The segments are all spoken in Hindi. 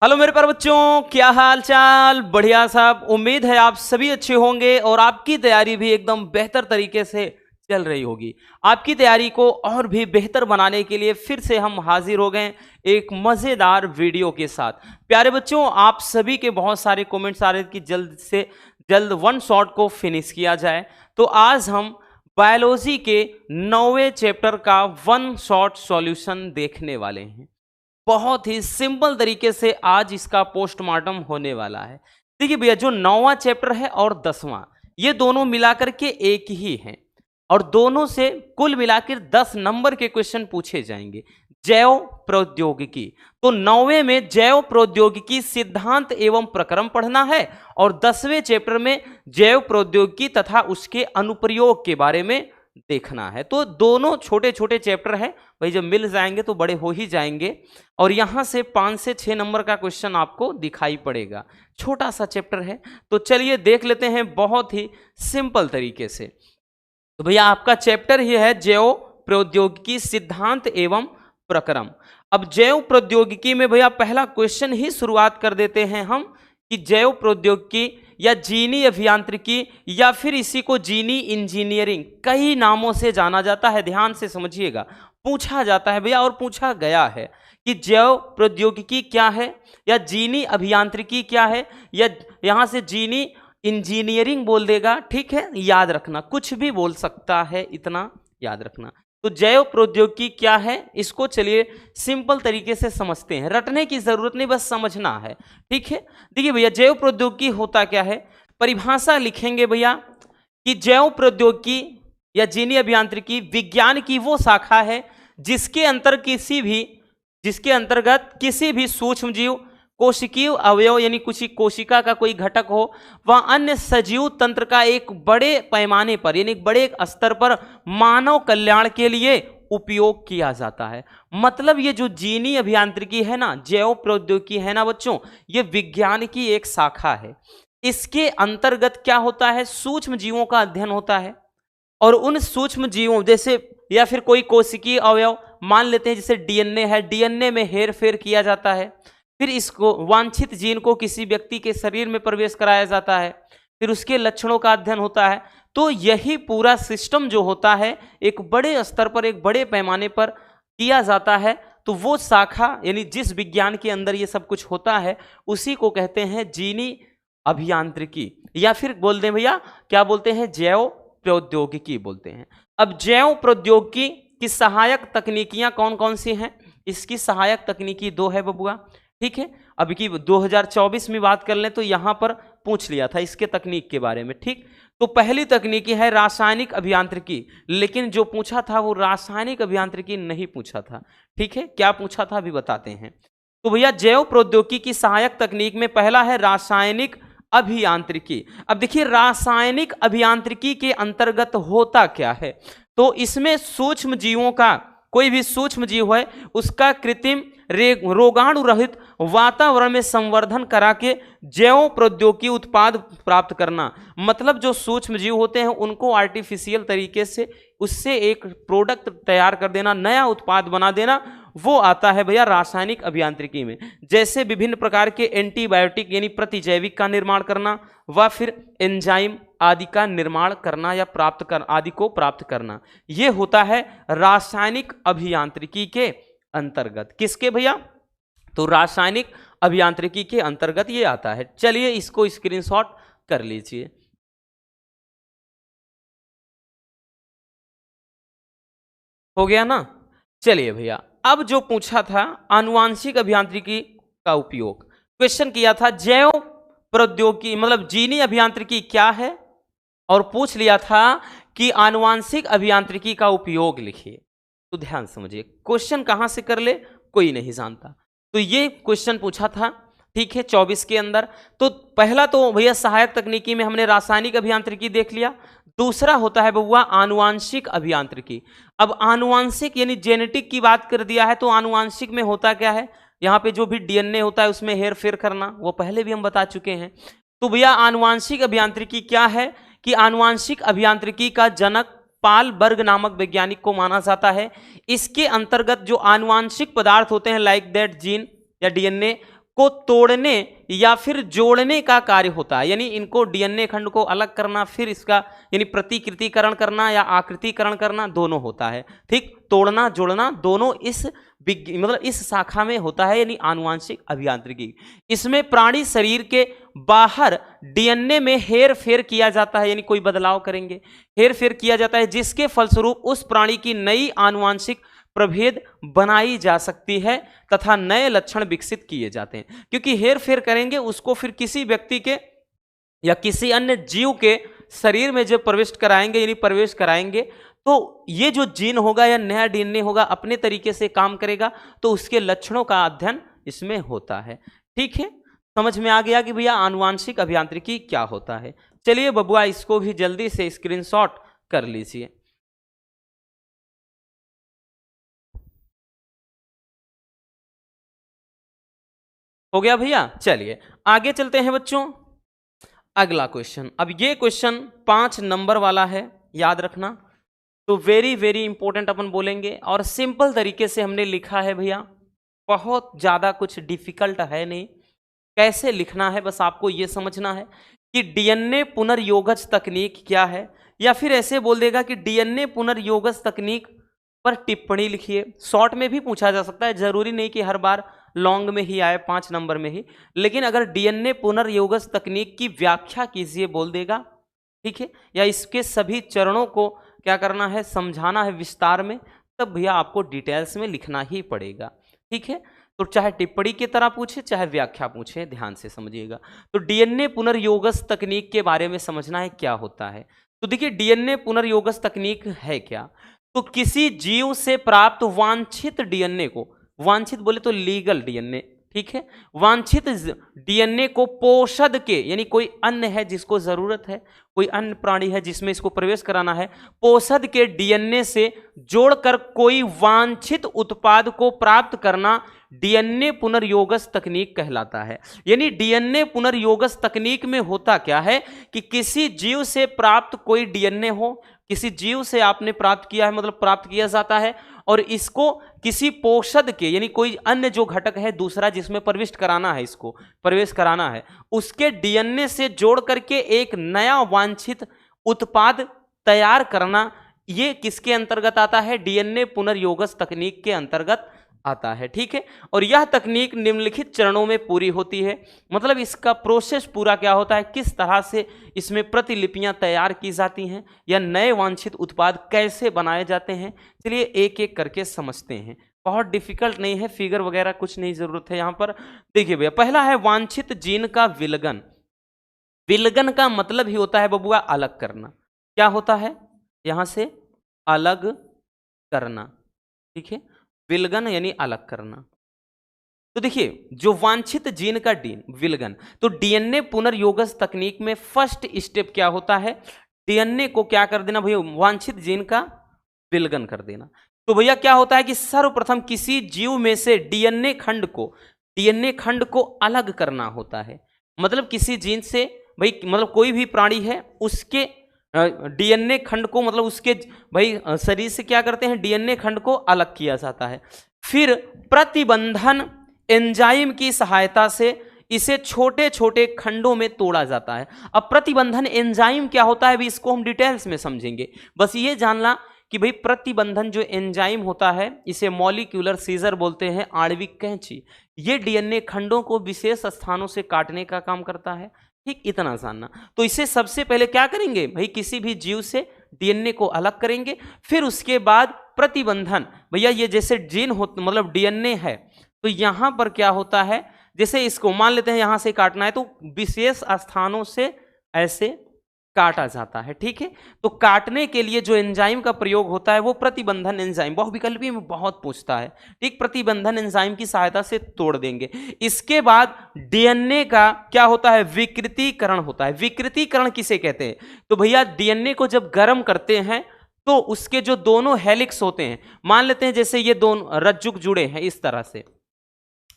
हेलो मेरे प्यारे बच्चों, क्या हाल चाल। बढ़िया साहब, उम्मीद है आप सभी अच्छे होंगे और आपकी तैयारी भी एकदम बेहतर तरीके से चल रही होगी। आपकी तैयारी को और भी बेहतर बनाने के लिए फिर से हम हाजिर हो गए एक मज़ेदार वीडियो के साथ। प्यारे बच्चों, आप सभी के बहुत सारे कमेंट्स आ रहे कि जल्द से जल्द वन शॉट को फिनिश किया जाए, तो आज हम बायोलॉजी के 9वें चैप्टर का वन शॉट सॉल्यूशन देखने वाले हैं। बहुत ही सिंपल तरीके से आज इसका पोस्टमार्टम होने वाला है। देखिए भैया, जो 9वां चैप्टर है और 10वां, ये दोनों मिलाकर के एक ही हैं और दोनों से कुल मिलाकर 10 नंबर के क्वेश्चन पूछे जाएंगे। जैव प्रौद्योगिकी, तो 9वें में जैव प्रौद्योगिकी सिद्धांत एवं प्रक्रम पढ़ना है और 10वें चैप्टर में जैव प्रौद्योगिकी तथा उसके अनुप्रयोग के बारे में देखना है। तो दोनों छोटे छोटे चैप्टर है भाई, जब मिल जाएंगे तो बड़े हो ही जाएंगे और यहां से 5 से 6 नंबर का क्वेश्चन आपको दिखाई पड़ेगा। छोटा सा चैप्टर है, तो चलिए देख लेते हैं बहुत ही सिंपल तरीके से। तो भैया आपका चैप्टर ही है जैव प्रौद्योगिकी सिद्धांत एवं प्रक्रम। अब जैव प्रौद्योगिकी में भैया पहला क्वेश्चन ही शुरुआत कर देते हैं हम कि जैव प्रौद्योगिकी या जीनी अभियांत्रिकी या फिर इसी को जीनी इंजीनियरिंग कई नामों से जाना जाता है। ध्यान से समझिएगा, पूछा जाता है भैया और पूछा गया है कि जैव प्रौद्योगिकी क्या है या जीनी अभियांत्रिकी क्या है, या यहां से जीनी इंजीनियरिंग बोल देगा। ठीक है, याद रखना, कुछ भी बोल सकता है, इतना याद रखना। तो जैव प्रौद्योगिकी क्या है, इसको चलिए सिंपल तरीके से समझते हैं। रटने की जरूरत नहीं, बस समझना है। ठीक है, देखिए भैया जैव प्रौद्योगिकी होता क्या है, परिभाषा लिखेंगे भैया कि जैव प्रौद्योगिकी या जीनी अभियांत्रिकी विज्ञान की वो शाखा है जिसके अंतर्गत किसी भी सूक्ष्म जीव, कोशिकीय अवयव यानी कुछ कोशिका का कोई घटक हो, वह अन्य सजीव तंत्र का एक बड़े पैमाने पर यानी बड़े स्तर पर मानव कल्याण के लिए उपयोग किया जाता है। मतलब ये जो जीनी अभियांत्रिकी है ना, जैव प्रौद्योगिकी है ना बच्चों, ये विज्ञान की एक शाखा है। इसके अंतर्गत क्या होता है, सूक्ष्म जीवों का अध्ययन होता है और उन सूक्ष्म जीवों जैसे या फिर कोई कोशिकीय अवयव मान लेते हैं, जैसे डीएनए है, डीएनए में हेर फेर किया जाता है, फिर इसको वांछित जीन को किसी व्यक्ति के शरीर में प्रवेश कराया जाता है, फिर उसके लक्षणों का अध्ययन होता है। तो यही पूरा सिस्टम जो होता है एक बड़े स्तर पर, एक बड़े पैमाने पर किया जाता है। तो वो शाखा यानी जिस विज्ञान के अंदर ये सब कुछ होता है उसी को कहते हैं जीनी अभियांत्रिकी, या फिर बोल दें भैया क्या बोलते हैं, जैव प्रौद्योगिकी बोलते हैं। अब जैव प्रौद्योगिकी की सहायक तकनीकियां कौन कौन सी हैं, इसकी सहायक तकनीकी 2 है बबुआ। ठीक है, अभी की 2024 में बात कर लें तो यहां पर पूछ लिया था इसके तकनीक के बारे में। ठीक, तो पहली तकनीकी है रासायनिक अभियांत्रिकी, लेकिन जो पूछा था वो रासायनिक अभियांत्रिकी नहीं पूछा था। ठीक है, क्या पूछा था अभी बताते हैं। तो भैया जैव प्रौद्योगिकी की सहायक तकनीक में पहला है रासायनिक अभियांत्रिकी। अब देखिए रासायनिक अभियांत्रिकी के अंतर्गत होता क्या है, तो इसमें सूक्ष्म जीवों का, कोई भी सूक्ष्म जीव है उसका कृत्रिम रोगाणु रहित वातावरण में संवर्धन करा के जैव प्रौद्योगिकी उत्पाद प्राप्त करना। मतलब जो सूक्ष्म जीव होते हैं उनको आर्टिफिशियल तरीके से उससे एक प्रोडक्ट तैयार कर देना, नया उत्पाद बना देना, वो आता है भैया रासायनिक अभियांत्रिकी में। जैसे विभिन्न प्रकार के एंटीबायोटिक यानी प्रतिजैविक का निर्माण करना व फिर एंजाइम आदि का निर्माण करना या प्राप्त कर आदि को प्राप्त करना, ये होता है रासायनिक अभियांत्रिकी के अंतर्गत। किसके भैया, तो रासायनिक अभियांत्रिकी के अंतर्गत ये आता है। चलिए इसको स्क्रीनशॉट कर लीजिए। हो गया ना। चलिए भैया, अब जो पूछा था आनुवांशिक अभियांत्रिकी का उपयोग, क्वेश्चन किया था जैव प्रौद्योगिकी मतलब जीनी अभियांत्रिकी क्या है, और पूछ लिया था कि आनुवांशिक अभियांत्रिकी का उपयोग लिखिए। तो ध्यान समझिए, क्वेश्चन कहां से कर ले कोई नहीं जानता, तो ये क्वेश्चन पूछा था। ठीक है, 24 के अंदर। तो पहला तो भैया सहायक तकनीकी में हमने रासायनिक अभियांत्रिकी देख लिया, दूसरा होता है बबुआ आनुवांशिक अभियांत्रिकी। अब आनुवांशिक यानी जेनेटिक की बात कर दिया है, तो आनुवांशिक में होता क्या है, यहाँ पे जो भी डीएनए होता है उसमें हेर फेर करना, वो पहले भी हम बता चुके हैं। तो भैया आनुवांशिक अभियांत्रिकी क्या है कि आनुवांशिक अभियांत्रिकी का जनक पाल बर्ग नामक वैज्ञानिक को माना जाता है। इसके अंतर्गत जो आनुवांशिक पदार्थ होते हैं लाइक दैट जीन या डीएनए को तोड़ने या फिर जोड़ने का कार्य होता है। यानी इनको डीएनए खंड को अलग करना, फिर इसका यानी प्रतिकृतिकरण करना या आकृतिकरण करना, दोनों होता है। ठीक, तोड़ना जोड़ना दोनों इस मतलब इस शाखा में होता है, यानी आनुवांशिक अभियांत्रिकी। इसमें प्राणी शरीर के बाहर डीएनए में हेर फेर किया जाता है, यानी कोई बदलाव करेंगे, हेर फेर किया जाता है, जिसके फलस्वरूप उस प्राणी की नई आनुवांशिक प्रभेद बनाई जा सकती है तथा नए लक्षण विकसित किए जाते हैं। क्योंकि हेर फेर करेंगे उसको फिर किसी व्यक्ति के या किसी अन्य जीव के शरीर में जब प्रवेश कराएंगे, यानी प्रवेश कराएंगे, तो ये जो जीन होगा या नया डीएनए होगा अपने तरीके से काम करेगा, तो उसके लक्षणों का अध्ययन इसमें होता है। ठीक है, समझ में आ गया कि भैया आनुवांशिक अभियांत्रिकी क्या होता है। चलिए बबुआ इसको भी जल्दी से स्क्रीनशॉट कर लीजिए। हो गया भैया, चलिए आगे चलते हैं बच्चों। अगला क्वेश्चन, अब ये क्वेश्चन 5 नंबर वाला है, याद रखना। तो वेरी वेरी इंपॉर्टेंट अपन बोलेंगे, और सिंपल तरीके से हमने लिखा है भैया, बहुत ज्यादा कुछ डिफिकल्ट है नहीं। कैसे लिखना है बस आपको ये समझना है कि डीएनए पुनर्योगज तकनीक क्या है, या फिर ऐसे बोल देगा कि डीएनए पुनर्योगज तकनीक पर टिप्पणी लिखिए। शॉर्ट में भी पूछा जा सकता है, जरूरी नहीं कि हर बार लॉन्ग में ही आए 5 नंबर में ही, लेकिन अगर डीएनए पुनर्योगज तकनीक की व्याख्या कीजिए बोल देगा, ठीक है, या इसके सभी चरणों को क्या करना है, समझाना है विस्तार में, तब भैया आपको डिटेल्स में लिखना ही पड़ेगा। ठीक है, तो चाहे टिप्पणी की तरह पूछे चाहे व्याख्या पूछे, ध्यान से समझिएगा। तो डीएनए पुनर्योगज तकनीक के बारे में समझना है क्या होता है। तो देखिए डीएनए पुनर्योगज तकनीक है क्या, तो किसी जीव से प्राप्त वांछित डीएनए को, वांछित बोले तो लीगल डीएनए, ठीक है, वांछित डीएनए को पोषद के, यानी कोई अन्य है जिसको जरूरत है, कोई अन्य प्राणी है जिसमें इसको प्रवेश कराना है, पोषद के डीएनए से जोड़कर कोई वांछित उत्पाद को प्राप्त करना डीएनए पुनर्योगज तकनीक कहलाता है। यानी डीएनए पुनर्योगज तकनीक में होता क्या है कि किसी जीव से प्राप्त कोई डीएनए हो, किसी जीव से आपने प्राप्त किया है, मतलब प्राप्त किया जाता है, और इसको किसी पोषद के, यानी कोई अन्य जो घटक है दूसरा जिसमें प्रविष्ट कराना है, इसको प्रवेश कराना है, उसके डीएनए से जोड़ करके एक नया वांछित उत्पाद तैयार करना, ये किसके अंतर्गत आता है, डीएनए पुनर्योगज तकनीक के अंतर्गत आता है। ठीक है, और यह तकनीक निम्नलिखित चरणों में पूरी होती है, मतलब इसका प्रोसेस पूरा क्या होता है, किस तरह से इसमें प्रतिलिपियां तैयार की जाती हैं या नए वांछित उत्पाद कैसे बनाए जाते हैं। चलिए एक एक करके समझते हैं, बहुत डिफिकल्ट नहीं है, फिगर वगैरह कुछ नहीं जरूरत है यहाँ पर। देखिए भैया, पहला है वांछित जीन का विलगन। विलगन का मतलब ही होता है बबुआ अलग करना। क्या होता है, यहां से अलग करना, ठीक है, विलगन यानी अलग करना। तो देखिए जो वांछित जीन का विलगन, तो डीएनए पुनर्योगज तकनीक में फर्स्ट स्टेप क्या होता है, डीएनए को क्या कर देना भैया, वांछित जीन का विलगन कर देना। तो भैया क्या होता है कि सर्वप्रथम किसी जीव में से डीएनए खंड को अलग करना होता है। मतलब किसी जीन से भाई, मतलब कोई भी प्राणी है उसके डीएनए खंड को, मतलब उसके भाई शरीर से क्या करते हैं, डीएनए खंड को अलग किया जाता है। फिर प्रतिबंधन एंजाइम की सहायता से इसे छोटे छोटे खंडों में तोड़ा जाता है। अब प्रतिबंधन एंजाइम क्या होता है, अभी इसको हम डिटेल्स में समझेंगे। बस ये जानना कि भाई प्रतिबंधन जो एंजाइम होता है, इसे मॉलिक्यूलर सीजर बोलते हैं, आणविक कैंची। ये डीएनए खंडों को विशेष स्थानों से काटने का काम करता है। ठीक, इतना जानना। तो इसे सबसे पहले क्या करेंगे भाई, किसी भी जीव से डीएनए को अलग करेंगे, फिर उसके बाद प्रतिबंधन, भैया ये जैसे जीन हो, मतलब डीएनए है, तो यहां पर क्या होता है, जैसे इसको मान लेते हैं यहां से काटना है, तो विशेष स्थानों से ऐसे काटा जाता है। ठीक है, तो काटने के लिए जो एंजाइम का प्रयोग होता है वो प्रतिबंधन एंजाइम, बहुविकल्पी में बहुत पूछता है। ठीक, प्रतिबंधन एंजाइम की सहायता से तोड़ देंगे। इसके बाद डीएनए का क्या होता है, विकृतीकरण होता है। विकृतीकरण किसे कहते हैं, तो भैया डीएनए को जब गर्म करते हैं तो उसके जो दोनों हेलिक्स होते हैं, मान लेते हैं जैसे ये दोनों रज्जुक जुड़े हैं इस तरह से,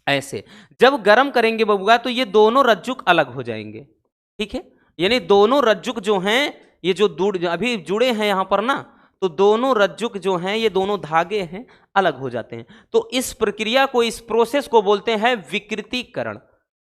ऐसे जब गर्म करेंगे बबुआ तो ये दोनों रज्जुक अलग हो जाएंगे। ठीक है, यानी दोनों रज्जुक जो हैं, ये जो अभी जुड़े हैं यहां पर ना, तो दोनों रज्जुक जो हैं, ये दोनों धागे हैं, अलग हो जाते हैं। तो इस प्रक्रिया को, इस प्रोसेस को बोलते हैं विकृतीकरण।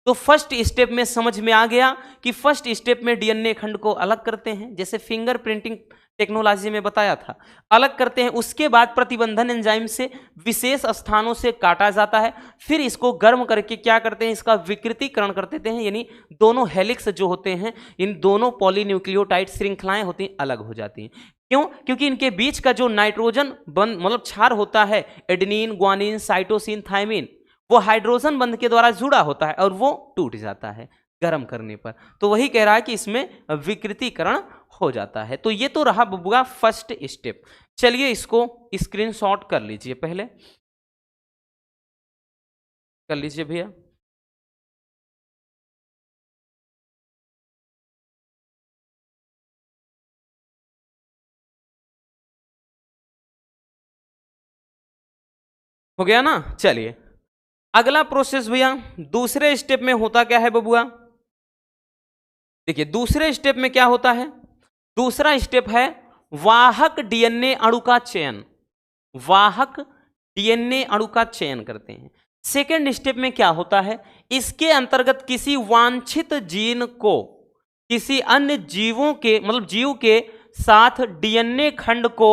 तो फर्स्ट स्टेप में समझ में आ गया कि फर्स्ट स्टेप में डीएनए खंड को अलग करते हैं, जैसे फिंगर प्रिंटिंग टेक्नोलॉजी में बताया था, अलग करते हैं। उसके बाद प्रतिबंधन एंजाइम से विशेष स्थानों से काटा जाता है, फिर इसको गर्म करके क्या करते हैं, इसका विकृतीकरण कर देते हैं, यानी दोनों हेलिक्स जो होते हैं, इन दोनों पॉलीन्यूक्लियोटाइड श्रृंखलाएं होती हैं, अलग हो जाती हैं। क्यों? क्योंकि इनके बीच का जो नाइट्रोजन बंध मतलब क्षार होता है, एडेनिन, ग्वानिन, साइटोसिन, थायमिन, वो हाइड्रोजन बंध के द्वारा जुड़ा होता है और वो टूट जाता है गर्म करने पर। तो वही कह रहा है कि इसमें विकृतीकरण हो जाता है। तो ये तो रहा बबुआ फर्स्ट स्टेप। चलिए इसको स्क्रीनशॉट कर लीजिए, पहले कर लीजिए भैया। हो गया ना? चलिए अगला प्रोसेस भैया, दूसरे स्टेप में होता क्या है बबुआ? देखिए दूसरे स्टेप में क्या होता है, दूसरा स्टेप है वाहक डीएनए अणु का चयन। वाहक डीएनए अणु का चयन करते हैं। सेकेंड स्टेप में क्या होता है, इसके अंतर्गत किसी वांछित जीन को किसी अन्य जीवों के मतलब जीव के साथ डीएनए खंड को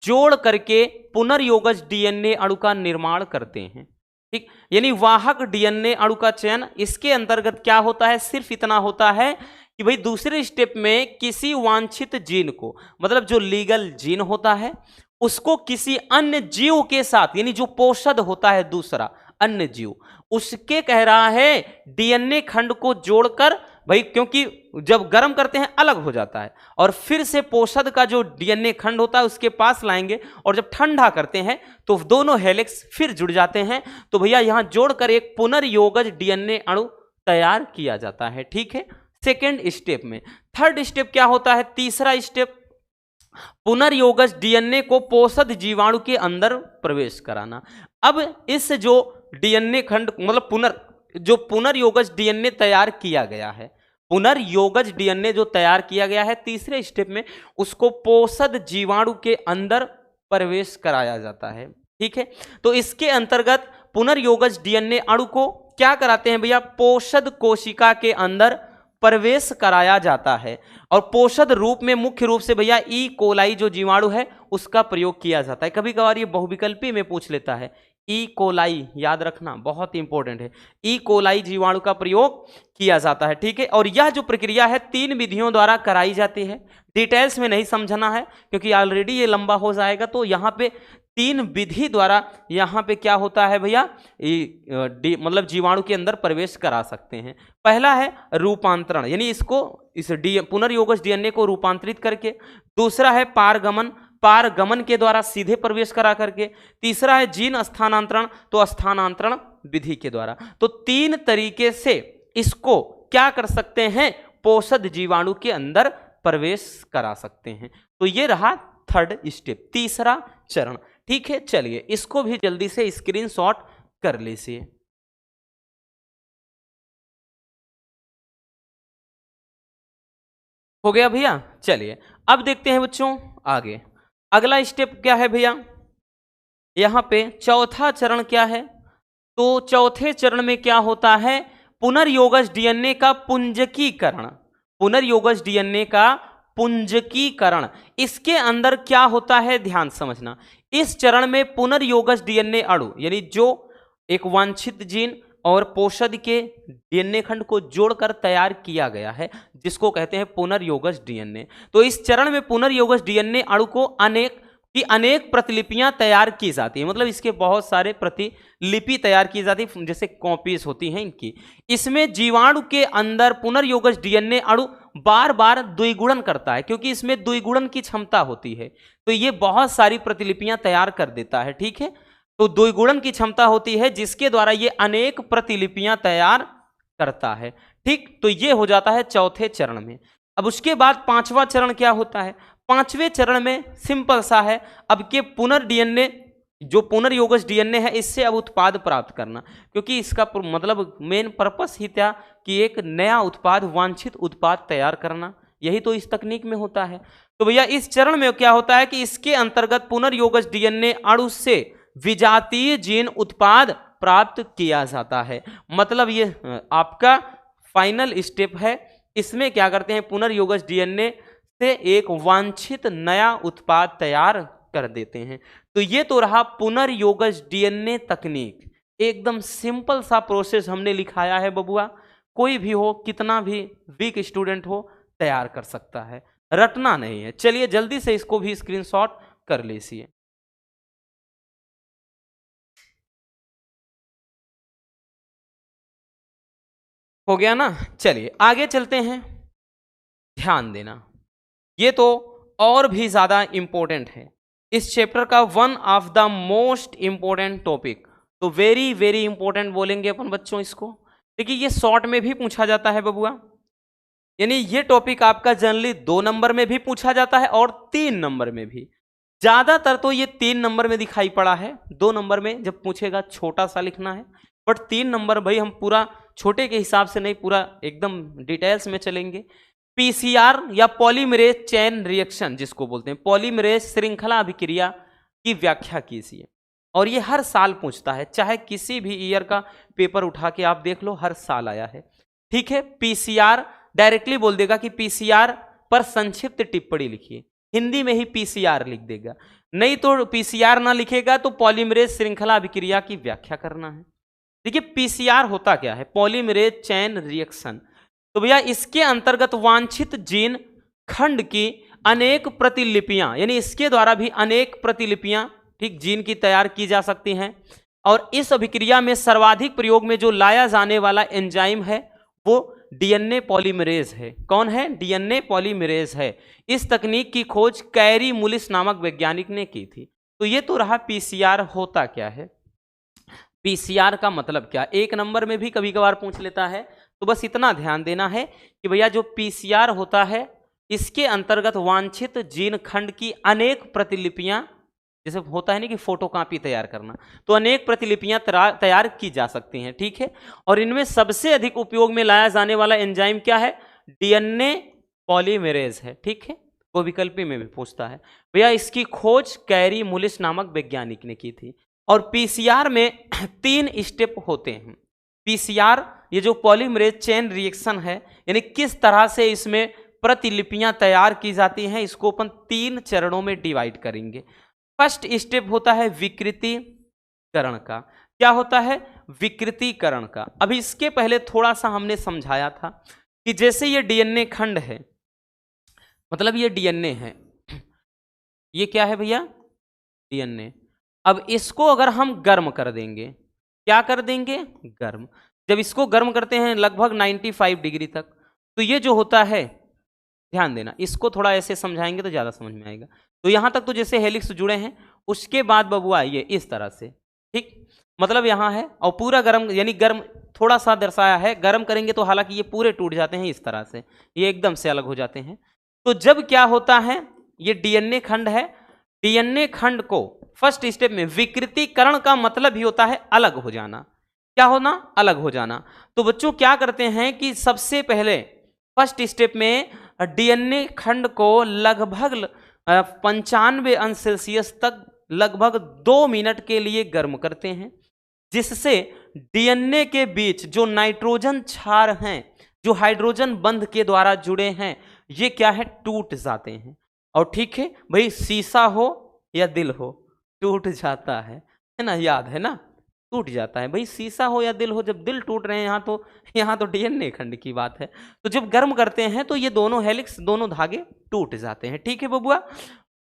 जोड़ करके पुनर्योगज डीएनए अणु का निर्माण करते हैं। ठीक, यानी वाहक डीएनए अणु का चयन, इसके अंतर्गत क्या होता है, सिर्फ इतना होता है कि भाई दूसरे स्टेप में किसी वांछित जीन को, मतलब जो लीगल जीन होता है, उसको किसी अन्य जीव के साथ, यानी जो पोषद होता है दूसरा अन्य जीव, उसके कह रहा है डीएनए खंड को जोड़कर, भाई क्योंकि जब गर्म करते हैं अलग हो जाता है, और फिर से पोषद का जो डीएनए खंड होता है उसके पास लाएंगे, और जब ठंडा करते हैं तो दोनों हेलिक्स फिर जुड़ जाते हैं। तो भैया यहां जोड़कर एक पुनर्योगज डीएनए अणु तैयार किया जाता है। ठीक है, सेकेंड स्टेप में। थर्ड स्टेप क्या होता है, तीसरा स्टेप, पुनर्योगज डीएनए को पोषद जीवाणु के अंदर प्रवेश कराना। अब इस जो डीएनए खंड मतलब पुनर्योगज डीएनए तैयार किया गया है, पुनर्योगज डीएनए जो तैयार किया गया है तीसरे स्टेप में, उसको पोषद जीवाणु के अंदर प्रवेश कराया जाता है। ठीक है, तो इसके अंतर्गत पुनर्योगज डीएनए अणु को क्या कराते हैं भैया, पोषद कोशिका के अंदर प्रवेश कराया जाता है, और पोषद रूप में मुख्य रूप से भैया ई कोलाई जो जीवाणु है उसका प्रयोग किया जाता है। कभी कभार ये बहुविकल्पी में पूछ लेता है, ई कोलाई याद रखना बहुत इंपॉर्टेंट है, ई कोलाई जीवाणु का प्रयोग किया जाता है। ठीक है, और यह जो प्रक्रिया है 3 विधियों द्वारा कराई जाती है। डिटेल्स में नहीं समझना है क्योंकि ऑलरेडी ये लंबा हो जाएगा। तो यहाँ पे 3 विधि द्वारा यहाँ पे क्या होता है भैया, मतलब जीवाणु के अंदर प्रवेश करा सकते हैं। पहला है रूपांतरण, यानी इसको इस पुनर्योगज डीएनए को रूपांतरित करके। दूसरा है पारगमन, पारगमन के द्वारा सीधे प्रवेश करा करके। तीसरा है जीन स्थानांतरण, तो स्थानांतरण विधि के द्वारा। तो 3 तरीके से इसको क्या कर सकते हैं, पोषद जीवाणु के अंदर प्रवेश करा सकते हैं। तो ये रहा थर्ड स्टेप, तीसरा चरण। ठीक है, चलिए इसको भी जल्दी से स्क्रीनशॉट कर लीजिए। हो गया भैया? चलिए अब देखते हैं बच्चों आगे। अगला स्टेप क्या है भैया, यहां पे चौथा चरण क्या है, तो चौथे चरण में क्या होता है, पुनर्योगज डीएनए का पुंजकीकरण। पुनर्योगज डीएनए का पुंजकीकरण, इसके अंदर क्या होता है ध्यान समझना। इस चरण में पुनर्योगज डीएनए अणु, यानी जो एक वांछित जीन और पोषद के डीएनए खंड को जोड़कर तैयार किया गया है, जिसको कहते हैं पुनर्योगज डीएनए। तो इस चरण में पुनर्योगज डीएनए अणु को अनेक प्रतिलिपियां तैयार की जाती है, मतलब इसके बहुत सारे प्रतिलिपि तैयार की जाती है, जैसे कॉपीज होती हैं इनकी। इसमें जीवाणु के अंदर पुनर्योगज डीएनए अणु बार बार द्विगुणन करता है, क्योंकि इसमें द्विगुणन की क्षमता होती है, तो ये बहुत सारी प्रतिलिपियां तैयार कर देता है। ठीक है, तो द्विगुणन की क्षमता होती है जिसके द्वारा ये अनेक प्रतिलिपियां तैयार करता है। ठीक, तो ये हो जाता है चौथे चरण में। अब उसके बाद 5वां चरण क्या होता है, 5वें चरण में सिंपल सा है, अब के पुनर्डीएनए जो पुनर्योगज डीएनए है इससे अब उत्पाद प्राप्त करना, क्योंकि इसका मतलब मेन पर्पस ही था कि एक नया उत्पाद, वांछित उत्पाद तैयार करना, यही तो इस तकनीक में होता है। तो भैया इस चरण में क्या होता है कि इसके अंतर्गत पुनर्योगज डीएनए अणु से विजातीय जीन उत्पाद प्राप्त किया जाता है। मतलब ये आपका फाइनल स्टेप है। इसमें क्या करते हैं, पुनर्योगज डीएनए से एक वांछित नया उत्पाद तैयार कर देते हैं। तो ये तो रहा पुनर्योगज डीएनए तकनीक। एकदम सिंपल सा प्रोसेस हमने लिखाया है बबुआ, कोई भी हो, कितना भी वीक स्टूडेंट हो, तैयार कर सकता है, रटना नहीं है। चलिए जल्दी से इसको भी स्क्रीनशॉट कर लीजिए। हो गया ना। चलिए आगे चलते हैं। ध्यान देना, ये तो और भी ज्यादा इंपॉर्टेंट है, इस चैप्टर का one of the most important topic. तो वेरी वेरी इंपॉर्टेंट बोलेंगे अपन बच्चों इसको। देखिए ये शॉर्ट में भी पूछा जाता है बबुआ, यानी ये टॉपिक आपका जनरली 2 नंबर में भी पूछा जाता है और 3 नंबर में भी। ज्यादातर तो ये 3 नंबर में दिखाई पड़ा है, 2 नंबर में जब पूछेगा छोटा सा लिखना है, बट 3 नंबर भाई हम पूरा छोटे के हिसाब से नहीं, पूरा एकदम डिटेल्स में चलेंगे। पीसीआर या पॉलीमरेज चेन रिएक्शन जिसको बोलते हैं, पॉलीमरेज श्रृंखला अभिक्रिया की व्याख्या कीजिए। और ये हर साल पूछता है, चाहे किसी भी ईयर का पेपर उठा के आप देख लो, हर साल आया है। ठीक है, पीसीआर डायरेक्टली बोल देगा कि पीसीआर पर संक्षिप्त टिप्पणी लिखिए, हिंदी में ही पीसीआर लिख देगा। नहीं तो पीसीआर ना लिखेगा तो पॉलीमरेज श्रृंखला अभिक्रिया की व्याख्या करना है। देखिए पीसीआर होता क्या है, पॉलीमरेज चेन रिएक्शन। तो भैया इसके अंतर्गत वांछित जीन खंड की अनेक प्रतिलिपियां, यानी इसके द्वारा भी अनेक प्रतिलिपियां, ठीक, जीन की तैयार की जा सकती हैं। और इस अभिक्रिया में सर्वाधिक प्रयोग में जो लाया जाने वाला एंजाइम है वो डीएनए पॉलीमरेज है। कौन है? डीएनए पॉलीमरेज है। इस तकनीक की खोज कैरी मुलिस नामक वैज्ञानिक ने की थी। तो ये तो रहा पीसीआर होता क्या है। पीसीआर का मतलब क्या, 1 नंबर में भी कभी कभार पूछ लेता है। तो बस इतना ध्यान देना है कि भैया जो पीसीआर होता है इसके अंतर्गत वांछित जीन खंड की अनेक प्रतिलिपियां, जैसे होता है ना कि फोटोकॉपी तैयार करना, तो अनेक प्रतिलिपियां तैयार की जा सकती हैं। ठीक है, और इनमें सबसे अधिक उपयोग में लाया जाने वाला एंजाइम क्या है? डीएनए पॉलीमरेज है। ठीक है, वो विकल्पी में भी पूछता है। भैया इसकी खोज कैरी मुलिस नामक वैज्ञानिक ने की थी। और पीसीआर में 3 स्टेप होते हैं। पीसीआर ये जो पॉलीमरेज चेन रिएक्शन है, यानी किस तरह से इसमें प्रतिलिपियां तैयार की जाती हैं, इसको अपन 3 चरणों में डिवाइड करेंगे। फर्स्ट स्टेप होता है विकृतीकरण का। क्या होता है? विकृतीकरण का। अभी इसके पहले थोड़ा सा हमने समझाया था कि जैसे ये डीएनए खंड है, मतलब ये डीएनए है, ये क्या है भैया? डीएनए। अब इसको अगर हम गर्म कर देंगे, क्या कर देंगे? गर्म। जब इसको गर्म करते हैं लगभग 95 डिग्री तक, तो ये जो होता है, ध्यान देना, इसको थोड़ा ऐसे समझाएंगे तो ज़्यादा समझ में आएगा। तो यहाँ तक तो जैसे हेलिक्स जुड़े हैं, उसके बाद बबुआ ये इस तरह से, ठीक, मतलब यहाँ है और पूरा गर्म, यानी गर्म थोड़ा सा दर्शाया है, गर्म करेंगे तो हालांकि ये पूरे टूट जाते हैं इस तरह से, ये एकदम से अलग हो जाते हैं। तो जब क्या होता है, ये डीएनए खंड है, डीएनए खंड को फर्स्ट स्टेप में विकृतीकरण का मतलब ही होता है अलग हो जाना। क्या होना? अलग हो जाना। तो बच्चों क्या करते हैं कि सबसे पहले फर्स्ट स्टेप में डीएनए खंड को लगभग 95 अंश सेल्सियस तक लगभग 2 मिनट के लिए गर्म करते हैं, जिससे डीएनए के बीच जो नाइट्रोजन क्षार हैं, जो हाइड्रोजन बंध के द्वारा जुड़े हैं, ये क्या है? टूट जाते हैं। और ठीक है भाई, शीशा हो या दिल हो, टूट जाता है ना, याद है ना, टूट जाता है भाई, शीशा हो या दिल हो, जब दिल टूट रहे हैं यहाँ तो डीएनए खंड की बात है। तो जब गर्म करते हैं तो ये दोनों हेलिक्स, दोनों धागे टूट जाते हैं। ठीक है बबुआ,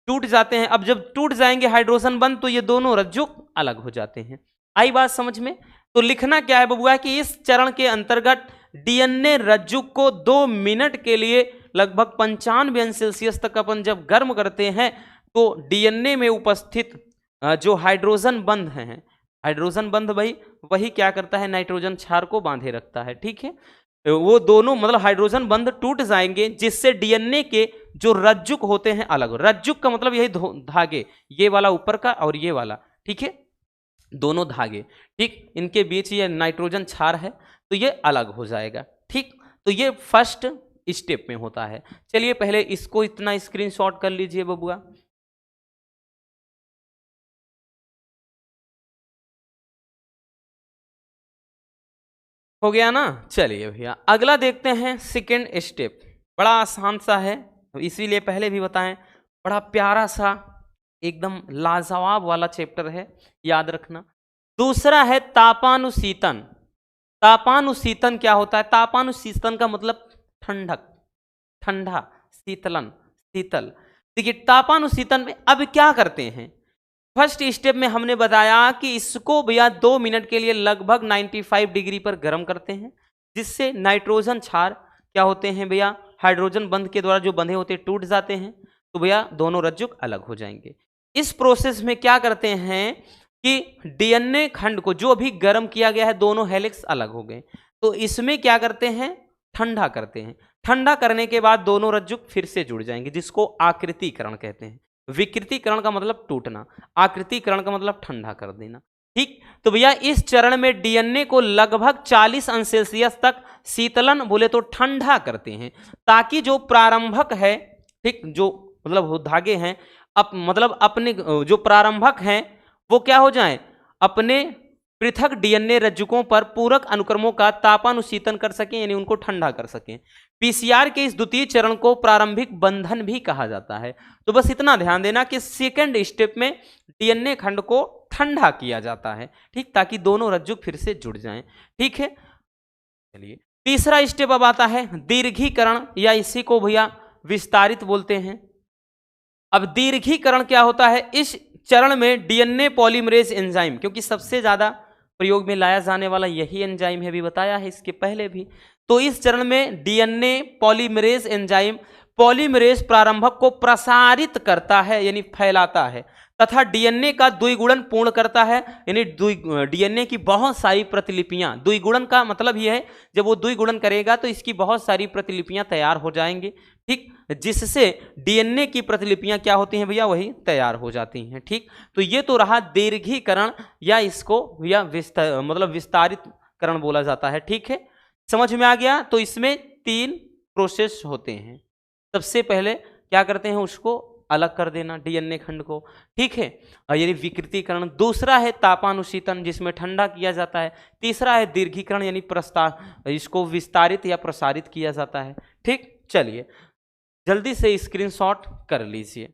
टूट जाते हैं। अब जब टूट जाएंगे हाइड्रोजन बंध, तो ये दोनों रज्जु अलग हो जाते हैं। आई बात समझ में? तो लिखना क्या है बबुआ कि इस चरण के अंतर्गत डीएनए रज्जु को 2 मिनट के लिए लगभग 95 अंश सेल्सियस तक अपन जब गर्म करते हैं, तो डीएनए में उपस्थित जो हाइड्रोजन बंध हैं, हाइड्रोजन बंध भाई वही क्या करता है? नाइट्रोजन क्षार को बांधे रखता है। ठीक है, वो दोनों मतलब हाइड्रोजन बंध टूट जाएंगे, जिससे डीएनए के जो रज्जुक होते हैं अलग। रज्जुक का मतलब यही धागे, ये वाला ऊपर का और ये वाला, ठीक है, दोनों धागे, ठीक, इनके बीच ये नाइट्रोजन क्षार है, तो ये अलग हो जाएगा। ठीक, तो ये फर्स्ट स्टेप में होता है। चलिए पहले इसको इतना स्क्रीनशॉट कर लीजिए बबुआ। हो गया ना। चलिए भैया अगला देखते हैं सेकेंड स्टेप। बड़ा आसान सा है, तो इसीलिए पहले भी बताएं, बड़ा प्यारा सा एकदम लाजवाब वाला चैप्टर है, याद रखना। दूसरा है तापानुशीतन। तापानुशीतन क्या होता है? तापानुशीतन का मतलब ठंडक, ठंडा, शीतलन, शीतल। देखिए तापानुशीतन में अब क्या करते हैं, फर्स्ट स्टेप में हमने बताया कि इसको भैया 2 मिनट के लिए लगभग 95 डिग्री पर गर्म करते हैं, जिससे नाइट्रोजन क्षार क्या होते हैं भैया, हाइड्रोजन बंध के द्वारा जो बंधे होते हैं टूट जाते हैं, तो भैया दोनों रज्जुक अलग हो जाएंगे। इस प्रोसेस में क्या करते हैं कि डीएनए खंड को जो अभी गर्म किया गया है, दोनों हेलिक्स अलग हो गए, तो इसमें क्या करते हैं, ठंडा करते हैं। ठंडा करने के बाद दोनों रज्जुक फिर से जुड़ जाएंगे, जिसको आकृतिकरण कहते हैं। विकृतीकरण का मतलब टूटना, आकृतिकरण का मतलब ठंडा कर देना। ठीक, तो भैया इस चरण में डीएनए को लगभग 40 अंश सेल्सियस तक शीतलन बोले तो ठंडा करते हैं, ताकि जो प्रारंभक है, ठीक, जो मतलब वो धागे हैं, मतलब अपने जो प्रारंभक हैं वो क्या हो जाएं, अपने पृथक डीएनए रज्जुकों पर पूरक अनुक्रमों का तापानुशीतन कर सकें, यानी उनको ठंडा कर सकें। पीसीआर के इस द्वितीय चरण को प्रारंभिक बंधन भी कहा जाता है। तो बस इतना ध्यान देना कि सेकंड स्टेप में डीएनए खंड को ठंडा किया जाता है, ठीक, ताकि दोनों रज्जुक फिर से जुड़ जाएं। ठीक है, चलिए तीसरा स्टेप अब आता है दीर्घीकरण, या इसी को भैया विस्तारित बोलते हैं। अब दीर्घीकरण क्या होता है, इस चरण में डीएनए पॉलीमरेज एंजाइम, क्योंकि सबसे ज्यादा प्रयोग में लाया जाने वाला यही एंजाइम है, अभी बताया है इसके पहले भी। तो इस चरण में डीएनए पॉलीमरेज एंजाइम पॉलीमरेज प्रारंभक को प्रसारित करता है, यानी फैलाता है, तथा डीएनए का द्विगुणन पूर्ण करता है, यानी डीएनए की बहुत सारी प्रतिलिपियां, द्विगुणन का मतलब यह है जब वो द्विगुणन करेगा तो इसकी बहुत सारी प्रतिलिपियां तैयार हो जाएंगी, ठीक, जिससे डीएनए की प्रतिलिपियां क्या होती हैं भैया, वही तैयार हो जाती हैं। ठीक, तो ये तो रहा दीर्घीकरण, या इसको भैया मतलब विस्तारितकरण बोला जाता है। ठीक है, समझ में आ गया। तो इसमें 3 प्रोसेस होते हैं। सबसे पहले क्या करते हैं, उसको अलग कर देना डीएनए खंड को, ठीक है, यानी विकृतीकरण। दूसरा है तापानुशीतन, जिसमें ठंडा किया जाता है। तीसरा है दीर्घीकरण, यानी इसको विस्तारित या प्रसारित किया जाता है। ठीक, चलिए जल्दी से स्क्रीनशॉट कर लीजिए।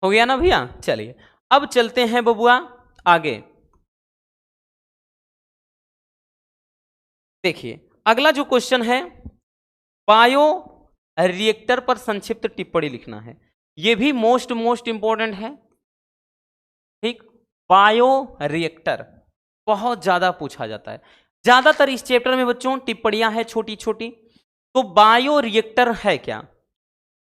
हो गया ना भैया। चलिए अब चलते हैं बबुआ आगे। देखिए अगला जो क्वेश्चन है, बायो रिएक्टर पर संक्षिप्त टिप्पणी लिखना है। यह भी मोस्ट इंपॉर्टेंट है। ठीक, बायो रिएक्टर बहुत ज्यादा पूछा जाता है, ज्यादातर इस चैप्टर में बच्चों टिप्पणियां हैं छोटी छोटी। तो बायो रिएक्टर है क्या,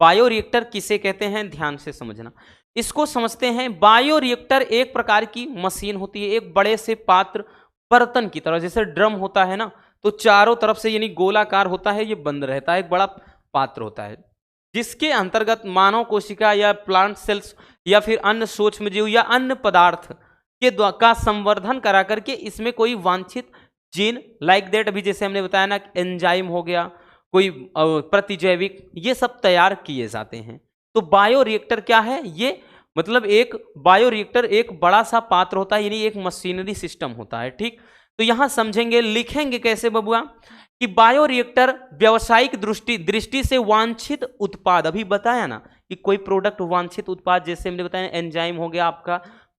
बायो रिएक्टर किसे कहते हैं, ध्यान से समझना। इसको समझते हैं, बायो रिएक्टर एक प्रकार की मशीन होती है, एक बड़े से पात्र बर्तन की तरह, जैसे ड्रम होता है ना, तो चारों तरफ से यानी गोलाकार होता है, ये बंद रहता है, एक बड़ा पात्र होता है, जिसके अंतर्गत मानव कोशिका या प्लांट सेल्स या फिर अन्य सूक्ष्मजीव या अन्य पदार्थ के का संवर्धन करा करके इसमें कोई वांछित जीन, लाइक दैट अभी जैसे हमने बताया ना, एंजाइम हो गया, कोई प्रतिजैविक, ये सब तैयार किए जाते हैं। तो बायो रिएक्टर क्या है, ये मतलब एक बायो रिएक्टर एक बड़ा सा पात्र होता है, यानी एक मशीनरी सिस्टम होता है। ठीक, तो यहां समझेंगे, लिखेंगे कैसे बबुआ, कि बायो रिएक्टर व्यावसायिक दृष्टि से वांछित उत्पाद, अभी बताया ना कि कोई प्रोडक्ट वांछित उत्पाद, जैसे हमने बताया एंजाइम हो गया, आपका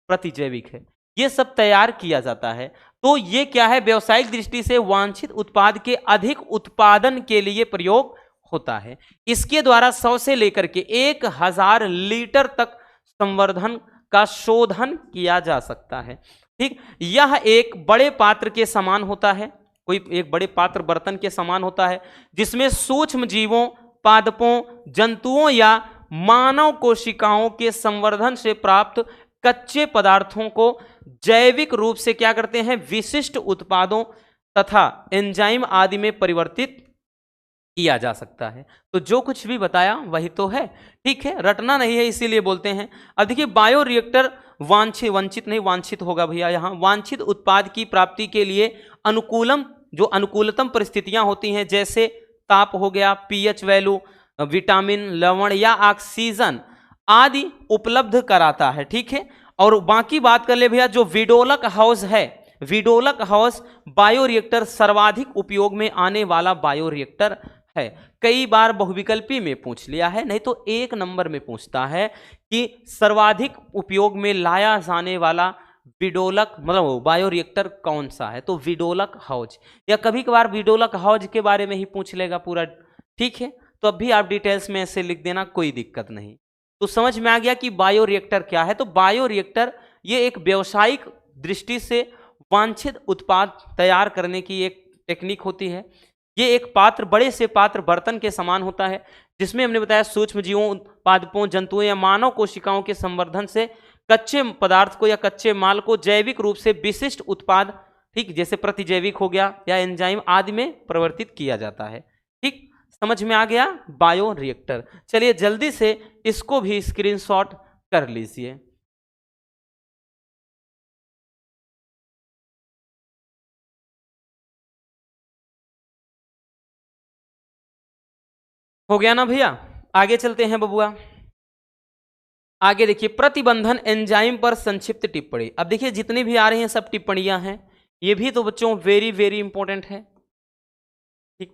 प्रतिजैविक है, ये सब तैयार किया जाता है। तो ये क्या है, व्यावसायिक दृष्टि से वांछित उत्पाद के अधिक उत्पादन के लिए प्रयोग होता है। इसके द्वारा 100 से लेकर के 1000 लीटर तक संवर्धन का शोधन किया जा सकता है। ठीक, यह एक बड़े पात्र के समान होता है, कोई एक बड़े पात्र बर्तन के समान होता है, जिसमें सूक्ष्म जीवों, पादपों, जंतुओं या मानव कोशिकाओं के संवर्धन से प्राप्त कच्चे पदार्थों को जैविक रूप से क्या करते हैं, विशिष्ट उत्पादों तथा एंजाइम आदि में परिवर्तित किया जा सकता है। तो जो कुछ भी बताया वही तो है, ठीक है, रटना नहीं है, इसीलिए बोलते हैं। अब देखिए बायोरिएक्टर वंचित नहीं, वांछित होगा भैया, यहाँ वांछित उत्पाद की प्राप्ति के लिए अनुकूलतम परिस्थितियां होती हैं, जैसे ताप हो गया, पीएच वैल्यू, विटामिन, लवण या ऑक्सीजन आदि उपलब्ध कराता है, ठीक है। और बाकी बात कर ले भैया, जो विडोलक हाउस है, विडोलक हाउस बायोरिएक्टर सर्वाधिक उपयोग में आने वाला बायोरिएक्टर है। कई बार बहुविकल्पी में पूछ लिया है, नहीं तो एक नंबर में पूछता है कि सर्वाधिक उपयोग में लाया जाने वाला विडोलक मतलब बायोरिएक्टर कौन सा है, तो विडोलक हाउस, या कभी कभार विडोलक हाउस के बारे में ही पूछ लेगा पूरा, ठीक है। तो अब भी आप डिटेल्स में ऐसे लिख देना, कोई दिक्कत नहीं। तो समझ में आ गया कि बायोरिएक्टर क्या है। तो बायोरिएक्टर ये एक व्यावसायिक दृष्टि से वांछित उत्पाद तैयार करने की एक टेक्निक होती है। ये एक पात्र, बड़े से पात्र बर्तन के समान होता है, जिसमें हमने बताया सूक्ष्म जीवों, पादपों, जंतुओं या मानव कोशिकाओं के संवर्धन से कच्चे पदार्थ को या कच्चे माल को जैविक रूप से विशिष्ट उत्पाद, ठीक, जैसे प्रतिजैविक हो गया या एंजाइम आदि में परिवर्तित किया जाता है, ठीक। समझ में आ गया बायोरिएक्टर। चलिए जल्दी से इसको भी स्क्रीनशॉट कर लीजिए। हो गया ना भैया, आगे चलते हैं बबुआ। आगे देखिए प्रतिबंधन एंजाइम पर संक्षिप्त टिप्पणी। अब देखिए जितनी भी आ रही हैं सब टिप्पणियां हैं, ये भी तो बच्चों वेरी वेरी इंपॉर्टेंट है, ठीक,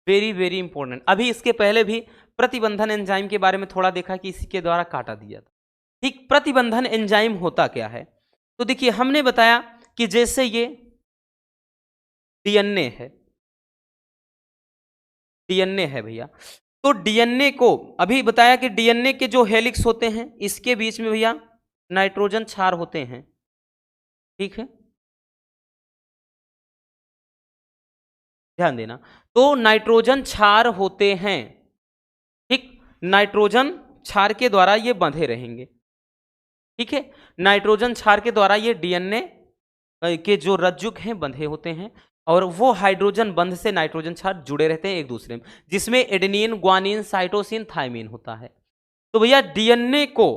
वेरी वेरी इंपॉर्टेंट। अभी इसके पहले भी प्रतिबंधन एंजाइम के बारे में थोड़ा देखा कि इसी के द्वारा काटा दिया था, ठीक। प्रतिबंधन एंजाइम होता क्या है, तो देखिए हमने बताया कि जैसे ये डीएनए है, डीएनए है भैया, तो डीएनए को अभी बताया कि डीएनए के जो हेलिक्स होते हैं इसके बीच में भैया नाइट्रोजन क्षार होते हैं, ठीक है, ध्यान देना। तो नाइट्रोजन क्षार होते हैं, ठीक, नाइट्रोजन क्षार के द्वारा ये बंधे रहेंगे, ठीक है। नाइट्रोजन क्षार के द्वारा ये डीएनए के जो रज्जुक हैं बंधे होते हैं, और वो हाइड्रोजन बंध से नाइट्रोजन क्षार जुड़े रहते हैं एक दूसरे में, जिसमें एडेनिन, ग्वानिन, साइटोसिन, थायमिन होता है। तो भैया डीएनए को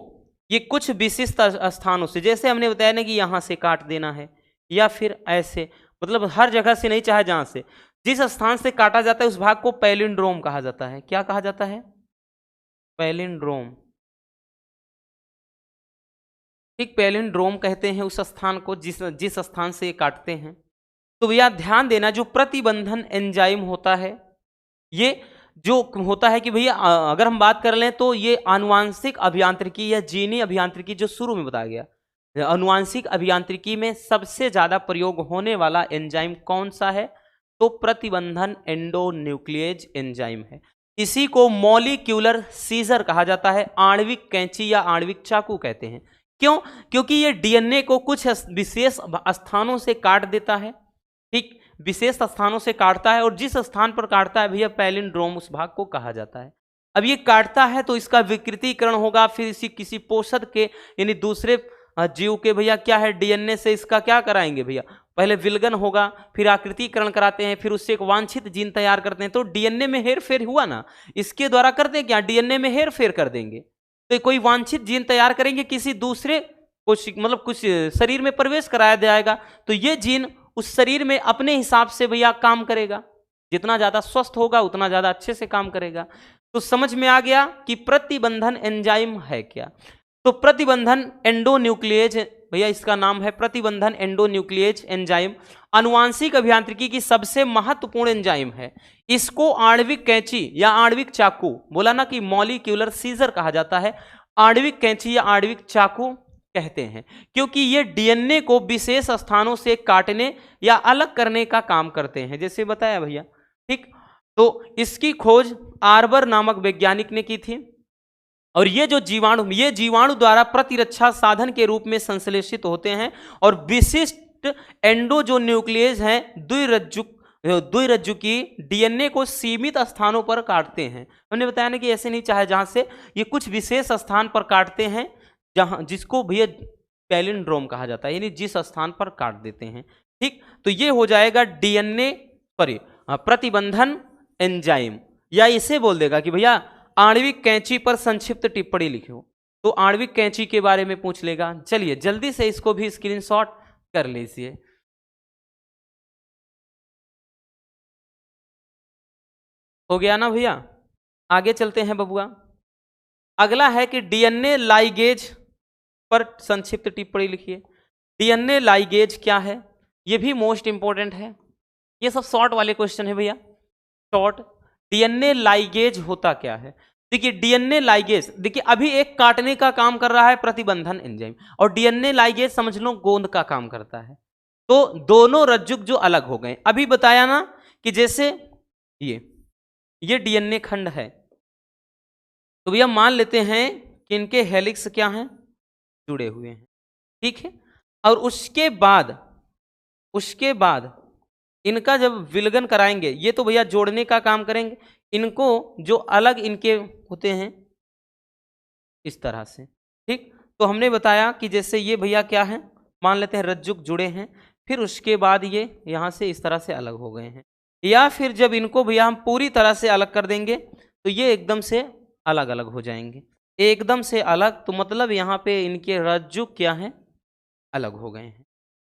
ये कुछ विशिष्ट स्थानों से, जैसे हमने बताया ना कि यहां से काट देना है या फिर ऐसे, मतलब हर जगह से नहीं, चाहे जहां से, जिस स्थान से काटा जाता है उस भाग को पैलिंड्रोम कहा जाता है। क्या कहा जाता है? पैलिंड्रोम, ठीक, पैलिंड्रोम कहते हैं उस स्थान को जिस जिस स्थान से काटते हैं। तो भैया ध्यान देना, जो प्रतिबंधन एंजाइम होता है, ये जो होता है कि भैया अगर हम बात कर लें तो ये आनुवांशिक अभियांत्रिकी या जीनी अभियांत्रिकी, जो शुरू में बताया गया, आनुवांशिक अभियांत्रिकी में सबसे ज्यादा प्रयोग होने वाला एंजाइम कौन सा है, तो प्रतिबंधन एंडोन्यूक्लिएज एंजाइम है। इसी को मॉलिक्यूलर सीजर कहा जाता है, आणविक कैंची या आणविक चाकू कहते हैं। क्यों? क्योंकि ये डीएनए को कुछ विशेष स्थानों से काट देता है, ठीक, विशेष स्थानों से काटता है, और जिस स्थान पर काटता है भैया पैलिंड्रोम उस भाग को कहा जाता है। अब ये काटता है तो इसका विकृतीकरण होगा, फिर इसी किसी पोषक के यानी दूसरे जीव के भैया क्या है, डीएनए से इसका क्या कराएंगे भैया, पहले विलगन होगा, फिर आकृतिकरण कराते हैं, फिर उससे एक वांछित जीन तैयार करते हैं। तो डीएनए में हेर फेर हुआ ना, इसके द्वारा करते क्या, डीएनए में हेर फेर कर देंगे, तो कोई वांछित जीन तैयार करेंगे, किसी दूसरे कुछ मतलब कुछ शरीर में प्रवेश कराया जाएगा, तो ये जीन उस शरीर में अपने हिसाब से भैया काम करेगा, जितना ज्यादा स्वस्थ होगा उतना ज्यादा अच्छे से काम करेगा। तो समझ में आ गया कि प्रतिबंधन एंजाइम है क्या। तो प्रतिबंधन एंडोन्यूक्लिएज, भैया इसका नाम है प्रतिबंधन एंडोन्यूक्लिएज एंजाइम, आनुवांशिक अभियांत्रिकी की सबसे महत्वपूर्ण एंजाइम है। इसको आणविक कैंची या आणविक चाकू, बोला ना कि मॉलिक्यूलर सीजर कहा जाता है, आणविक कैंची या आणविक चाकू कहते हैं, क्योंकि ये डीएनए को विशेष स्थानों से काटने या अलग करने का काम करते हैं, जैसे बताया भैया, ठीक। तो इसकी खोज आर्बर नामक वैज्ञानिक ने की थी, और ये जो जीवाणु, ये जीवाणु द्वारा प्रतिरक्षा साधन के रूप में संश्लेषित होते हैं, और विशिष्ट एंडो जो न्यूक्लियस हैं द्विरज्जुकी डीएनए को सीमित स्थानों पर काटते हैं। हमने बताया ना कि ऐसे नहीं, चाहे जहां से, ये कुछ विशेष स्थान पर काटते हैं, जहां जिसको भैया पैलिंड्रोम कहा जाता है, यानी जिस स्थान पर काट देते हैं, ठीक। तो ये हो जाएगा डीएनए सॉरी प्रतिबंधन एंजाइम, या इसे बोल देगा कि भैया आणविक कैंची पर संक्षिप्त टिप्पणी लिखो, तो आणविक कैंची के बारे में पूछ लेगा। चलिए जल्दी से इसको भी स्क्रीनशॉट कर लीजिए। हो गया ना भैया, आगे चलते हैं बबुआ। अगला है कि डीएनए लाइगेज पर संक्षिप्त टिप्पणी लिखिए। डीएनए लाइगेज क्या है, ये भी मोस्ट इंपॉर्टेंट है। ये सब शॉर्ट वाले क्वेश्चन है भैया, शॉर्ट। डीएनए लाइगेज होता क्या है? देखिए डीएनए लाइगेज, देखिए अभी एक काटने का काम कर रहा है प्रतिबंधन एंजाइम, और डीएनए लाइगेज समझ लो गोंद का काम करता है। तो दोनों रज्जुक जो अलग हो गए, अभी बताया ना कि जैसे ये डीएनए खंड है, तो भैया मान लेते हैं कि इनके हेलिक्स क्या हैं, जुड़े हुए हैं, ठीक है। और उसके बाद इनका जब विलगन कराएंगे, ये तो भैया जोड़ने का काम करेंगे, इनको जो अलग इनके होते हैं इस तरह से, ठीक। तो हमने बताया कि जैसे ये भैया क्या है, मान लेते हैं रज्जुक जुड़े हैं, फिर उसके बाद ये यहाँ से इस तरह से अलग हो गए हैं। या फिर जब इनको भैया हम पूरी तरह से अलग कर देंगे तो ये एकदम से अलग अलग हो जाएंगे, एकदम से अलग। तो मतलब यहाँ पे इनके रज्जुक क्या हैं, अलग हो गए हैं।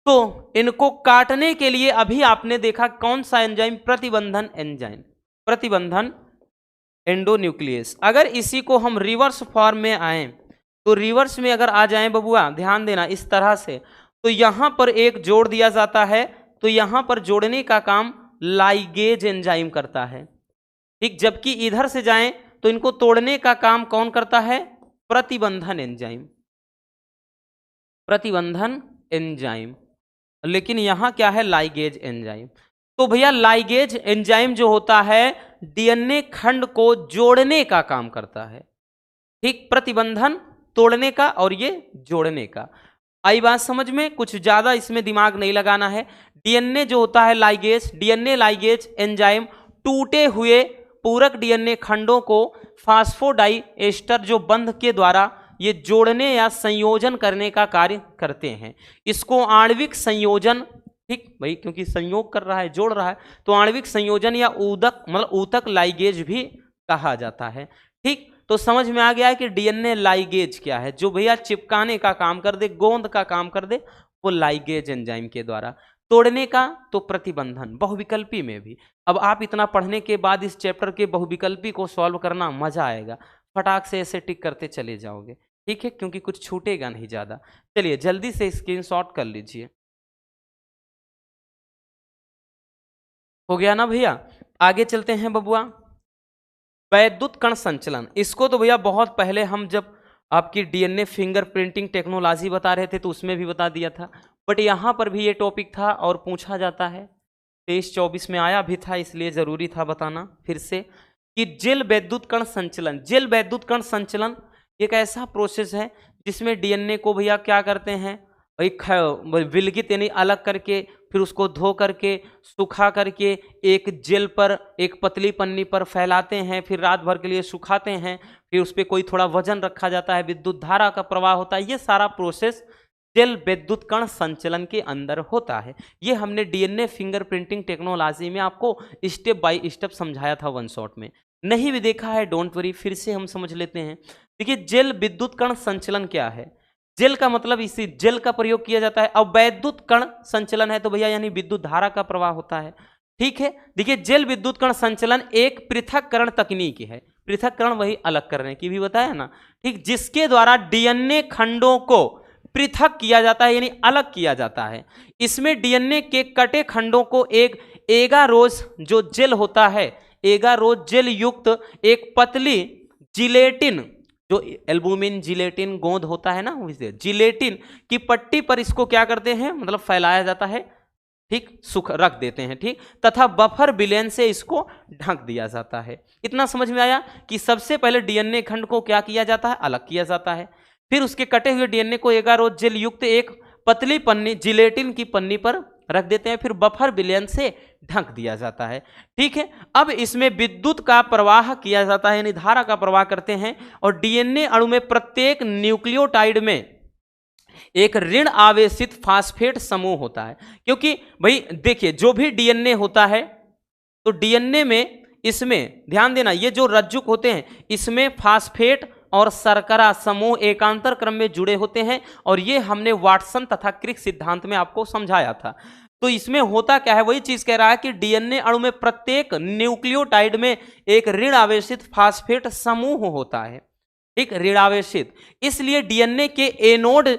तो इनको काटने के लिए अभी आपने देखा कौन सा एंजाइम, प्रतिबंधन एंजाइम, प्रतिबंधन एंडोन्यूक्लियस। अगर इसी को हम रिवर्स फॉर्म में आए, तो रिवर्स में अगर आ जाए बबुआ, ध्यान देना इस तरह से, तो यहां पर एक जोड़ दिया जाता है, तो यहां पर जोड़ने का काम लाइगेज एंजाइम करता है, ठीक। जबकि इधर से जाएं तो इनको तोड़ने का काम कौन करता है, प्रतिबंधन एंजाइम, प्रतिबंधन एंजाइम। लेकिन यहां क्या है, लाइगेज एंजाइम। तो भैया लाइगेज एंजाइम जो होता है डीएनए खंड को जोड़ने का काम करता है, ठीक। प्रतिबंधन तोड़ने का और ये जोड़ने का। आई बात समझ में? कुछ ज्यादा इसमें दिमाग नहीं लगाना है। डीएनए जो होता है लाइगेज, डीएनए लाइगेज एंजाइम टूटे हुए पूरक डीएनए खंडों को फास्फोडाइएस्टर जो बंध के द्वारा ये जोड़ने या संयोजन करने का कार्य करते हैं। इसको आणविक संयोजन, ठीक भाई, क्योंकि संयोग कर रहा है, जोड़ रहा है, तो आणविक संयोजन या ऊतक मतलब ऊतक लाइगेज भी कहा जाता है, ठीक। तो समझ में आ गया है कि डीएनए लाइगेज क्या है, जो भैया चिपकाने का काम कर दे, गोंद का काम कर दे, वो लाइगेज एंजाइम के द्वारा। तोड़ने का तो प्रतिबंधन, बहुविकल्पी में भी। अब आप इतना पढ़ने के बाद इस चैप्टर के बहुविकल्पी को सॉल्व करना मजा आएगा, फटाक से ऐसे टिक करते चले जाओगे, ठीक है, क्योंकि कुछ छूटेगा नहीं ज्यादा। चलिए जल्दी से स्क्रीनशॉट कर लीजिए। हो गया ना भैया, आगे चलते हैं बबुआ। वैद्युत कण संचलन, इसको तो भैया बहुत पहले हम जब आपकी डीएनए फिंगरप्रिंटिंग टेक्नोलॉजी बता रहे थे तो उसमें भी बता दिया था, बट यहाँ पर भी ये टॉपिक था और पूछा जाता है, 23-24 में आया भी था, इसलिए जरूरी था बताना फिर से कि जेल वैद्युत कण संचलन। जेल वैद्युत कण संचलन एक ऐसा प्रोसेस है जिसमें डीएनए को भैया क्या करते हैं, विलगित यानी अलग करके, फिर उसको धो करके सुखा करके एक जेल पर, एक पतली पन्नी पर फैलाते हैं, फिर रात भर के लिए सुखाते हैं, फिर उस पर कोई थोड़ा वजन रखा जाता है, विद्युत धारा का प्रवाह होता है। ये सारा प्रोसेस जेल वैद्युत कण संचलन के अंदर होता है। ये हमने डीएनए फिंगरप्रिंटिंग टेक्नोलॉजी में आपको स्टेप बाय स्टेप समझाया था वन शॉट में। नहीं भी देखा है डोंट वरी, फिर से हम समझ लेते हैं। देखिए जेल विद्युत कण संचलन क्या है, जेल का मतलब इसी जेल का प्रयोग किया जाता है। अब वैद्युत कण संचलन है तो भैया यानी विद्युत धारा का प्रवाह होता है, ठीक है। देखिए जेल विद्युत कण संचलन एक पृथक्करण तकनीक है, पृथक्करण वही अलग करने की भी बताया ना, ठीक, जिसके द्वारा डीएनए खंडों को पृथक किया जाता है यानी अलग किया जाता है। इसमें डीएनए के कटे खंडों को एक एगारोज जो जेल होता है, एगारोज जेल युक्त एक पतली जिलेटिन, जो एल्बुमिन जिलेटिन गोंद होता है ना, जिलेटिन की पट्टी पर इसको क्या करते हैं, मतलब फैलाया जाता है, ठीक, सुख रख देते हैं, ठीक, तथा बफर विलयन से इसको ढक दिया जाता है। इतना समझ में आया कि सबसे पहले डीएनए खंड को क्या किया जाता है, अलग किया जाता है, फिर उसके कटे हुए डीएनए को एगारोज जेल युक्त एक पतली पन्नी जिलेटिन की पन्नी पर रख देते हैं, फिर बफर विलयन से ढक दिया जाता है, ठीक है। अब इसमें विद्युत का प्रवाह किया जाता है यानी धारा का प्रवाह करते हैं, और डीएनए अणु में प्रत्येक न्यूक्लियोटाइड में एक ऋण आवेशित फास्फेट समूह होता है। क्योंकि भाई देखिए जो भी डीएनए होता है तो डीएनए में इसमें ध्यान देना, ये जो रज्जुक होते हैं इसमें फास्फेट और शर्करा समूह एकांतर क्रम में जुड़े होते हैं, और ये हमने वाटसन तथा क्रिक सिद्धांत में आपको समझाया था। तो इसमें होता क्या है, वही चीज कह रहा है कि डीएनए अणु में प्रत्येक न्यूक्लियोटाइड में एक ऋण आवेशित फास्फेट समूह होता है, ठीक, ऋण आवेशित। इसलिए डीएनए के एनोड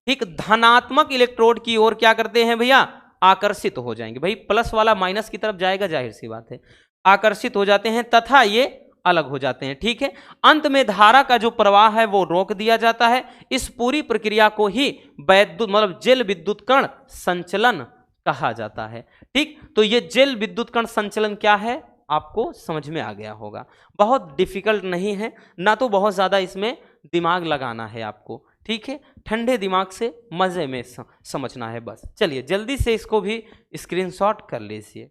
ठीक धनात्मक इलेक्ट्रोड की ओर क्या करते हैं भैया, आकर्षित हो जाएंगे। भाई प्लस वाला माइनस की तरफ जाएगा, जाहिर सी बात है, आकर्षित हो जाते हैं तथा ये अलग हो जाते हैं, ठीक है। अंत में धारा का जो प्रवाह है वो रोक दिया जाता है। इस पूरी प्रक्रिया को ही वैद्युत मतलब जल विद्युत कण संचलन कहा जाता है, ठीक। तो ये जल विद्युत कण संचलन क्या है आपको समझ में आ गया होगा, बहुत डिफिकल्ट नहीं है ना, तो बहुत ज्यादा इसमें दिमाग लगाना है आपको, ठीक है। ठंडे दिमाग से मजे में समझना है बस। चलिए जल्दी से इसको भी स्क्रीनशॉट कर लीजिए।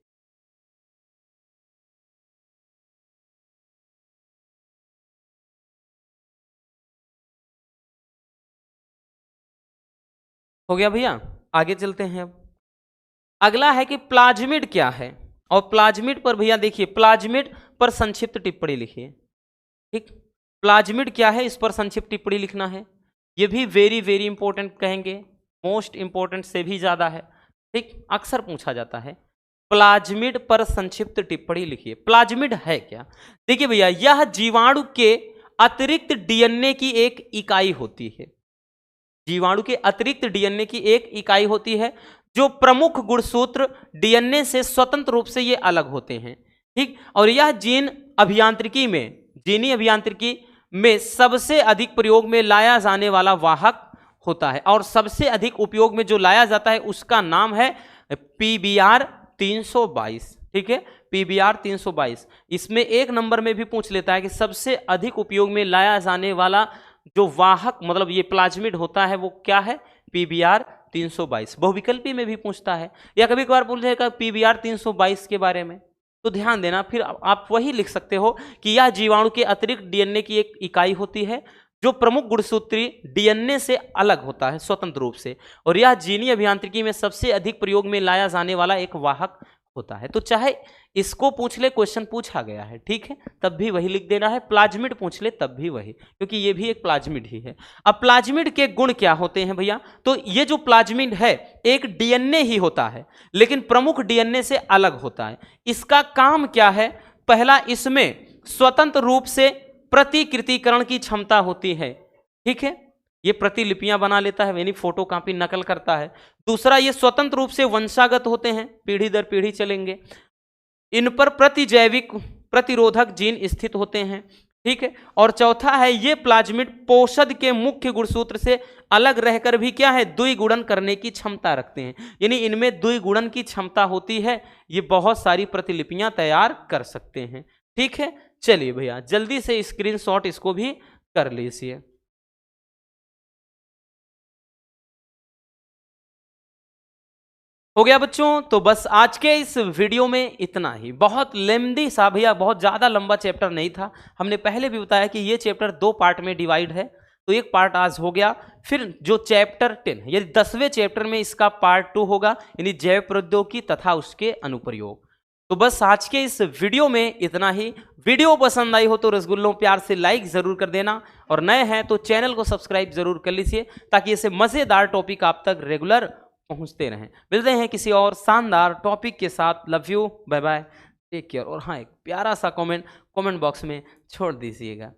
हो गया भैया, आगे चलते हैं। अब अगला है कि प्लाज्मिड क्या है, और प्लाज्मिड पर भैया देखिए, प्लाज्मिड पर संक्षिप्त टिप्पणी लिखिए, ठीक। प्लाज्मिड क्या है इस पर संक्षिप्त टिप्पणी लिखना है, ये भी वेरी वेरी इंपॉर्टेंट कहेंगे, मोस्ट इंपॉर्टेंट से भी ज्यादा है, ठीक, अक्सर पूछा जाता है। प्लाज्मिड पर संक्षिप्त टिप्पणी लिखिए। प्लाज्मिड है क्या, देखिए भैया, यह जीवाणु के अतिरिक्त डीएनए की एक इकाई होती है, जीवाणु के अतिरिक्त डीएनए की एक इकाई होती है, जो प्रमुख गुणसूत्र डीएनए से स्वतंत्र रूप से ये अलग होते हैं, ठीक। और यह जीन अभियांत्रिकी में, जीनी अभियांत्रिकी में सबसे अधिक प्रयोग में लाया जाने वाला वाहक होता है, और सबसे अधिक उपयोग में जो लाया जाता है उसका नाम है PBr 322, ठीक है, PBr 322। इसमें एक नंबर में भी पूछ लेता है कि सबसे अधिक उपयोग में लाया जाने वाला जो वाहक मतलब ये प्लाज्मिड होता है वो क्या है, PBr 322। बहुविकल्पी में भी पूछता है, या कभी कभार पूछेगा PBr 322 के बारे में, तो ध्यान देना, फिर आप वही लिख सकते हो कि यह जीवाणु के अतिरिक्त डीएनए की एक इकाई होती है, जो प्रमुख गुणसूत्री डीएनए से अलग होता है स्वतंत्र रूप से, और यह जीनी अभियांत्रिकी में सबसे अधिक प्रयोग में लाया जाने वाला एक वाहक होता है। तो चाहे इसको पूछ ले, क्वेश्चन पूछा गया है, ठीक है, तब भी वही लिख देना है, प्लाज्मिड पूछ ले तब भी वही, क्योंकि ये भी एक प्लाज्मिड ही है। अब प्लाज्मिड के गुण क्या होते हैं भैया, तो ये जो प्लाज्मिड है एक डीएनए ही होता है, लेकिन प्रमुख डीएनए से अलग होता है। इसका काम क्या है, पहला, इसमें स्वतंत्र रूप से प्रतिकृतिकरण की क्षमता होती है, ठीक है, ये प्रतिलिपियां बना लेता है, यानी फोटो कॉपी नकल करता है। दूसरा, ये स्वतंत्र रूप से वंशागत होते हैं, पीढ़ी दर पीढ़ी चलेंगे। इन पर प्रतिजैविक प्रतिरोधक जीन स्थित होते हैं, ठीक है। और चौथा है, ये प्लाज्मिड पोषद के मुख्य गुणसूत्र से अलग रहकर भी क्या है, द्विगुणन करने की क्षमता रखते हैं, यानी इनमें द्विगुणन की क्षमता होती है, ये बहुत सारी प्रतिलिपियां तैयार कर सकते हैं, ठीक है। चलिए भैया जल्दी से स्क्रीनशॉट इसको भी कर लीजिए। हो गया बच्चों, तो बस आज के इस वीडियो में इतना ही। बहुत लेंदी सा भैया, बहुत ज़्यादा लंबा चैप्टर नहीं था। हमने पहले भी बताया कि ये चैप्टर 2 पार्ट में डिवाइड है, तो एक पार्ट आज हो गया, फिर जो चैप्टर 10 यानी 10वें चैप्टर में इसका पार्ट 2 होगा, यानी जैव प्रौद्योगिकी तथा उसके अनुप्रयोग। तो बस आज के इस वीडियो में इतना ही। वीडियो पसंद आई हो तो रसगुल्लों प्यार से लाइक ज़रूर कर देना, और नए हैं तो चैनल को सब्सक्राइब जरूर कर लीजिए, ताकि ऐसे मज़ेदार टॉपिक आप तक रेगुलर पहुंचते रहें। मिलते हैं किसी और शानदार टॉपिक के साथ। Love you, bye bye, take care. और हाँ, एक प्यारा सा कमेंट बॉक्स में छोड़ दीजिएगा।